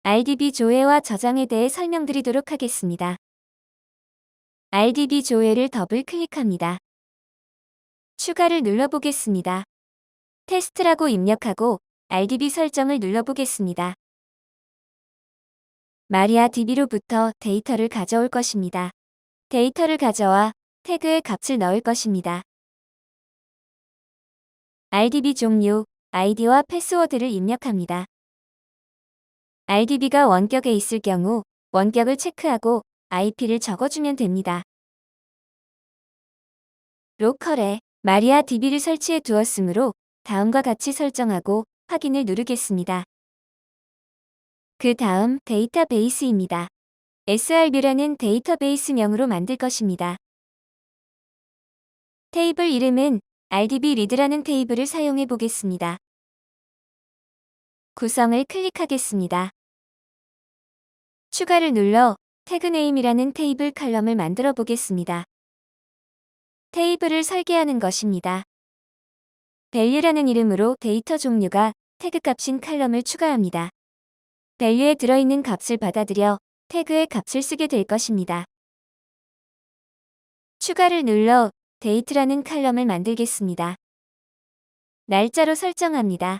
RDB 조회와 저장에 대해 설명드리도록 하겠습니다. RDB 조회를 더블 클릭합니다. 추가를 눌러보겠습니다. 테스트라고 입력하고 RDB 설정을 눌러보겠습니다. 마리아DB로부터 데이터를 가져올 것입니다. 데이터를 가져와 태그에 값을 넣을 것입니다. RDB 종류, 아이디와 패스워드를 입력합니다. RDB가 원격에 있을 경우 원격을 체크하고 IP를 적어주면 됩니다. 로컬에 마리아DB를 설치해 두었으므로 다음과 같이 설정하고 확인을 누르겠습니다. 그 다음 데이터베이스입니다. SRB라는 데이터베이스명으로 만들 것입니다. 테이블 이름은 RDBRead라는 테이블을 사용해 보겠습니다. 구성을 클릭하겠습니다. 추가를 눌러 태그네임이라는 테이블 칼럼을 만들어 보겠습니다. 테이블을 설계하는 것입니다. value라는 이름으로 데이터 종류가 태그 값인 칼럼을 추가합니다. value에 들어있는 값을 받아들여 태그의 값을 쓰게 될 것입니다. 추가를 눌러 date라는 칼럼을 만들겠습니다. 날짜로 설정합니다.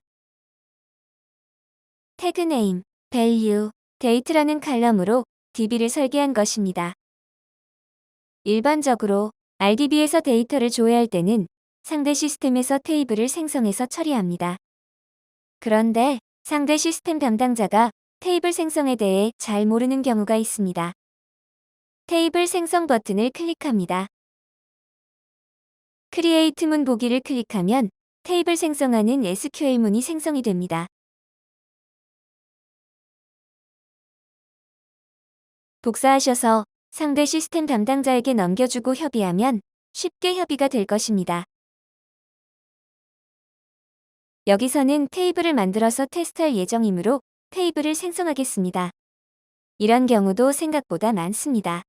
태그 네임, value, date라는 칼럼으로 DB를 설계한 것입니다. 일반적으로 RDB에서 데이터를 조회할 때는 상대 시스템에서 테이블을 생성해서 처리합니다. 그런데 상대 시스템 담당자가 테이블 생성에 대해 잘 모르는 경우가 있습니다. 테이블 생성 버튼을 클릭합니다. 크리에이트 문 보기를 클릭하면 테이블 생성하는 SQL 문이 생성이 됩니다. 복사하셔서 상대 시스템 담당자에게 넘겨주고 협의하면 쉽게 협의가 될 것입니다. 여기서는 테이블을 만들어서 테스트할 예정이므로 테이블을 생성하겠습니다. 이런 경우도 생각보다 많습니다.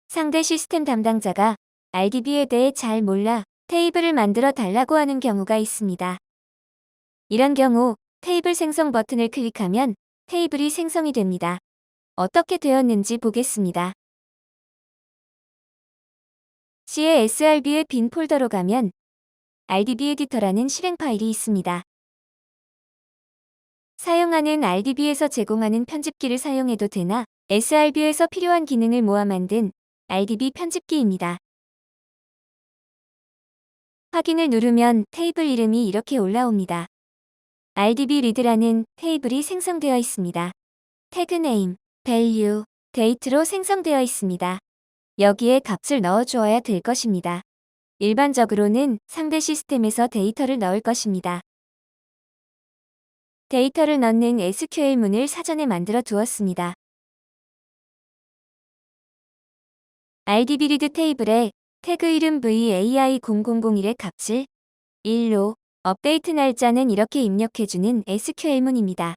상대 시스템 담당자가 RDB에 대해 잘 몰라 테이블을 만들어 달라고 하는 경우가 있습니다. 이런 경우 테이블 생성 버튼을 클릭하면 테이블이 생성이 됩니다. 어떻게 되었는지 보겠습니다. C의 SRB의 빈 폴더로 가면 RDB 에디터라는 실행 파일이 있습니다. 사용하는 RDB에서 제공하는 편집기를 사용해도 되나 SRB에서 필요한 기능을 모아 만든 RDB 편집기입니다. 확인을 누르면 테이블 이름이 이렇게 올라옵니다. RDBRead라는 테이블이 생성되어 있습니다. 태그 네임, value, date로 생성되어 있습니다. 여기에 값을 넣어주어야 될 것입니다. 일반적으로는 상대 시스템에서 데이터를 넣을 것입니다. 데이터를 넣는 SQL 문을 사전에 만들어 두었습니다. RDBRead 테이블에 태그 이름 VAI0001의 값을 1로 업데이트 날짜는 이렇게 입력해주는 SQL문입니다.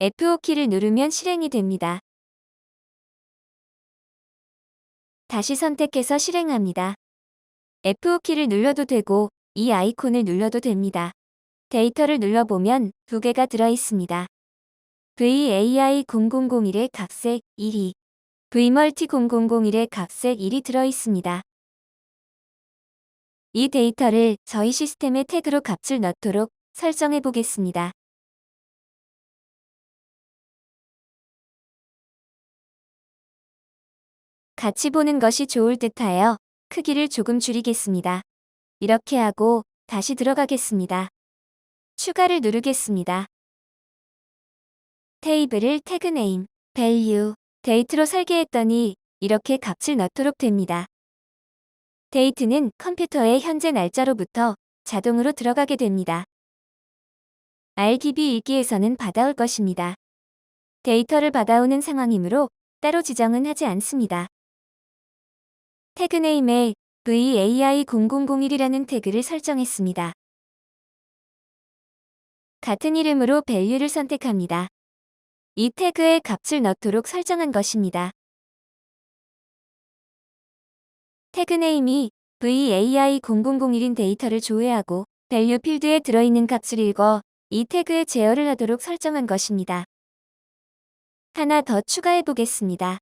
F5키를 누르면 실행이 됩니다. 다시 선택해서 실행합니다. F5키를 눌러도 되고 이 아이콘을 눌러도 됩니다. 데이터를 눌러보면 두 개가 들어있습니다. VAI0001의 값색 1이, VMulti0001의 값색 1이 들어있습니다. 이 데이터를 저희 시스템의 태그로 값을 넣도록 설정해 보겠습니다. 같이 보는 것이 좋을 듯하여 크기를 조금 줄이겠습니다. 이렇게 하고 다시 들어가겠습니다. 추가를 누르겠습니다. 테이블을 태그 네임, value, date로 설계했더니 이렇게 값을 넣도록 됩니다. date는 컴퓨터의 현재 날짜로부터 자동으로 들어가게 됩니다. RDB 읽기에서는 받아올 것입니다. 데이터를 받아오는 상황이므로 따로 지정은 하지 않습니다. 태그 네임에 VAI0001이라는 태그를 설정했습니다. 같은 이름으로 value를 선택합니다. 이 태그에 값을 넣도록 설정한 것입니다. 태그 네임이 VAI0001인 데이터를 조회하고 value 필드에 들어있는 값을 읽어 이 태그에 제어를 하도록 설정한 것입니다. 하나 더 추가해 보겠습니다.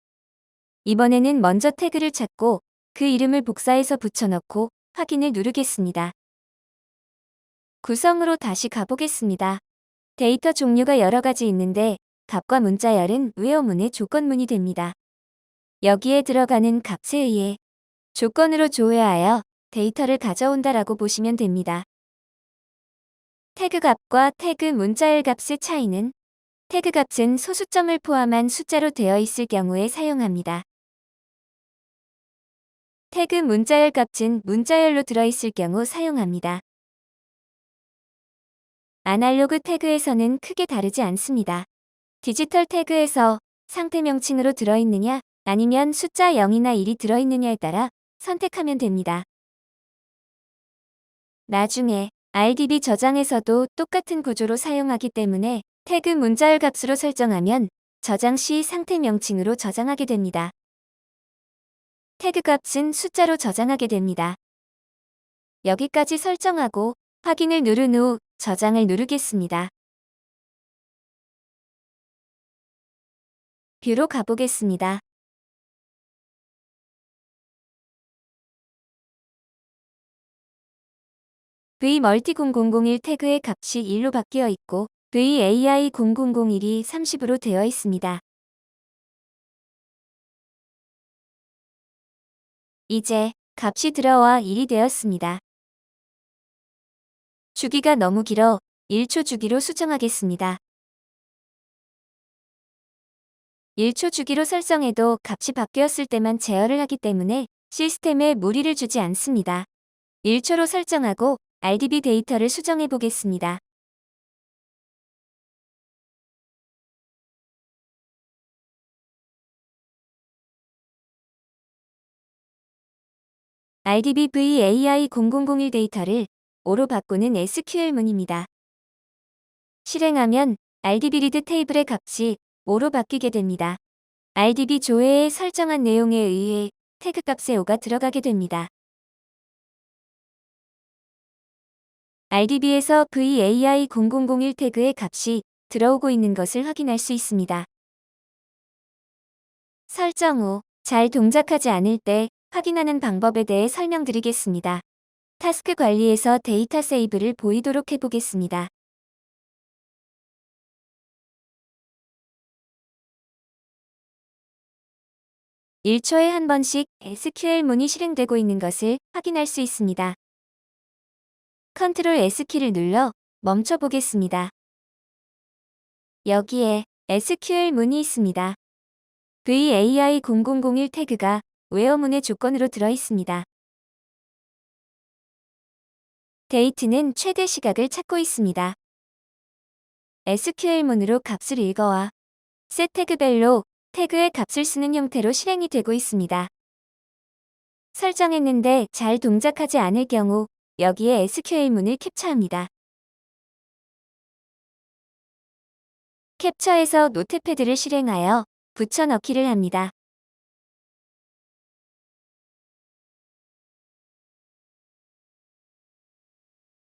이번에는 먼저 태그를 찾고 그 이름을 복사해서 붙여넣고 확인을 누르겠습니다. 구성으로 다시 가보겠습니다. 데이터 종류가 여러 가지 있는데 값과 문자열은 웨어문의 조건문이 됩니다. 여기에 들어가는 값에 의해 조건으로 조회하여 데이터를 가져온다라고 보시면 됩니다. 태그 값과 태그 문자열 값의 차이는 태그 값은 소수점을 포함한 숫자로 되어 있을 경우에 사용합니다. 태그 문자열 값은 문자열로 들어있을 경우 사용합니다. 아날로그 태그에서는 크게 다르지 않습니다. 디지털 태그에서 상태 명칭으로 들어있느냐 아니면 숫자 0이나 1이 들어있느냐에 따라 선택하면 됩니다. 나중에 RDB 저장에서도 똑같은 구조로 사용하기 때문에 태그 문자열 값으로 설정하면 저장 시 상태 명칭으로 저장하게 됩니다. 태그 값은 숫자로 저장하게 됩니다. 여기까지 설정하고 확인을 누른 후 저장을 누르겠습니다. 뷰로 가보겠습니다. V-multi0001 태그의 값이 1로 바뀌어 있고 VAI0001이 30으로 되어 있습니다. 이제 값이 들어와 1이 되었습니다. 주기가 너무 길어 1초 주기로 수정하겠습니다. 1초 주기로 설정해도 값이 바뀌었을 때만 제어를 하기 때문에 시스템에 무리를 주지 않습니다. 1초로 설정하고 RDB 데이터를 수정해 보겠습니다. RDB VAI0001 데이터를 5로 바꾸는 SQL문입니다. 실행하면 RDB 리드 테이블의 값이 5로 바뀌게 됩니다. RDB 조회에 설정한 내용에 의해 태그 값에 5가 들어가게 됩니다. RDB에서 VAI0001 태그의 값이 들어오고 있는 것을 확인할 수 있습니다. 설정 후 잘 동작하지 않을 때 확인하는 방법에 대해 설명드리겠습니다. 타스크 관리에서 데이터 세이브를 보이도록 해보겠습니다. (1초에) 한 번씩 SQL문이 실행되고 있는 것을 확인할 수 있습니다. 컨트롤 S키를 눌러 멈춰 보겠습니다. 여기에 SQL문이 있습니다. VAI0001 태그가 웨어문의 조건으로 들어 있습니다. 데이트는 최대 시각을 찾고 있습니다. SQL문으로 값을 읽어와 셋 태그별로 태그의 값을 쓰는 형태로 실행이 되고 있습니다. 설정했는데 잘 동작하지 않을 경우 여기에 SQL문을 캡처합니다. 캡처해서 노트패드를 실행하여 붙여넣기를 합니다.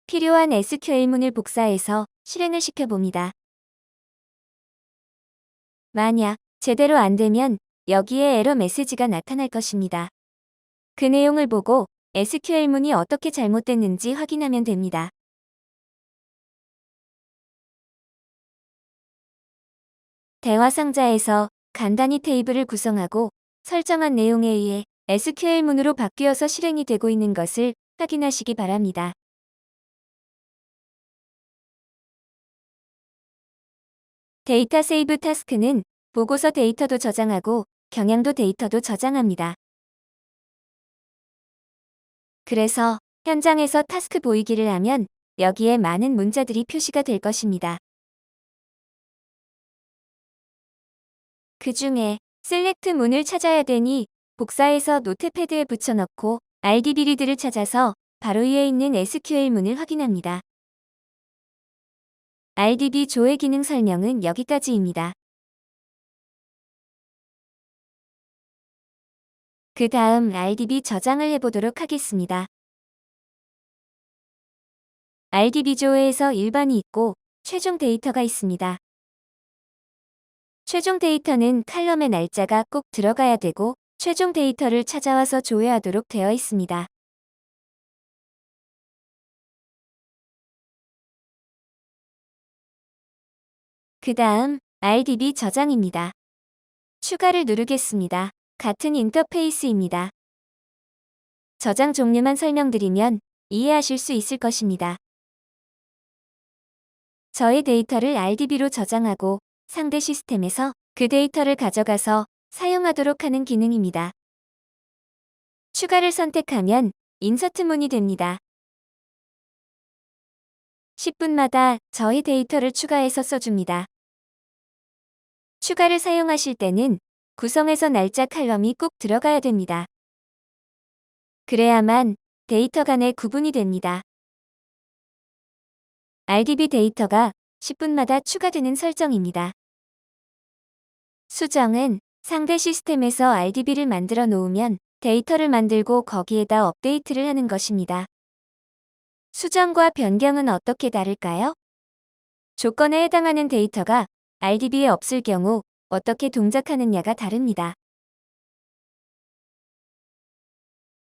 필요한 SQL문을 복사해서 실행을 시켜봅니다. 만약 제대로 안 되면 여기에 에러 메시지가 나타날 것입니다. 그 내용을 보고 SQL문이 어떻게 잘못됐는지 확인하면 됩니다. 대화 상자에서 간단히 테이블을 구성하고 설정한 내용에 의해 SQL문으로 바뀌어서 실행이 되고 있는 것을 확인하시기 바랍니다. 데이터 세이브 타스크는 보고서 데이터도 저장하고 경향도 데이터도 저장합니다. 그래서 현장에서 타스크 보이기를 하면 여기에 많은 문자들이 표시가 될 것입니다. 그 중에 셀렉트 문을 찾아야 되니 복사해서 노트패드에 붙여넣고 RDB 리드를 찾아서 바로 위에 있는 SQL문을 확인합니다. RDB 조회 기능 설명은 여기까지입니다. 그 다음 RDB 저장을 해보도록 하겠습니다. RDB 조회에서 일반이 있고 최종 데이터가 있습니다. 최종 데이터는 칼럼의 날짜가 꼭 들어가야 되고 최종 데이터를 찾아와서 조회하도록 되어 있습니다. 그 다음 RDB 저장입니다. 추가를 누르겠습니다. 같은 인터페이스입니다. 저장 종류만 설명드리면 이해하실 수 있을 것입니다. 저의 데이터를 RDB로 저장하고 상대 시스템에서 그 데이터를 가져가서 사용하도록 하는 기능입니다. 추가를 선택하면 인서트 문이 됩니다. 10분마다 저의 데이터를 추가해서 써줍니다. 추가를 사용하실 때는 구성에서 날짜 칼럼이 꼭 들어가야 됩니다. 그래야만 데이터 간의 구분이 됩니다. RDB 데이터가 10분마다 추가되는 설정입니다. 수정은 상대 시스템에서 RDB를 만들어 놓으면 데이터를 만들고 거기에다 업데이트를 하는 것입니다. 수정과 변경은 어떻게 다를까요? 조건에 해당하는 데이터가 RDB에 없을 경우 어떻게 동작하느냐가 다릅니다.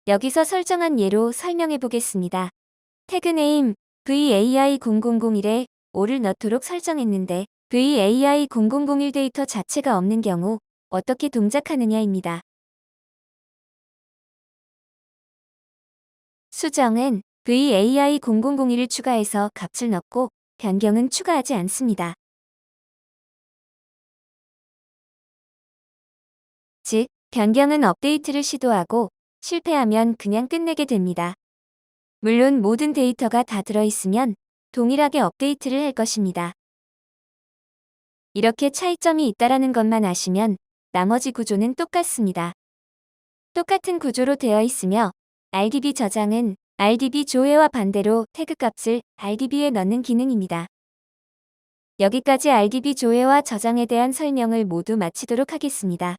여기서 설정한 예로 설명해 보겠습니다. 태그네임 VAI0001에 5를 넣도록 설정했는데 VAI0001 데이터 자체가 없는 경우 어떻게 동작하느냐입니다. 수정은 VAI0001을 추가해서 값을 넣고 변경은 추가하지 않습니다. 즉, 변경은 업데이트를 시도하고 실패하면 그냥 끝내게 됩니다. 물론 모든 데이터가 다 들어있으면 동일하게 업데이트를 할 것입니다. 이렇게 차이점이 있다라는 것만 아시면 나머지 구조는 똑같습니다. 똑같은 구조로 되어 있으며 RDB 저장은 RDB 조회와 반대로 태그 값을 RDB에 넣는 기능입니다. 여기까지 RDB 조회와 저장에 대한 설명을 모두 마치도록 하겠습니다.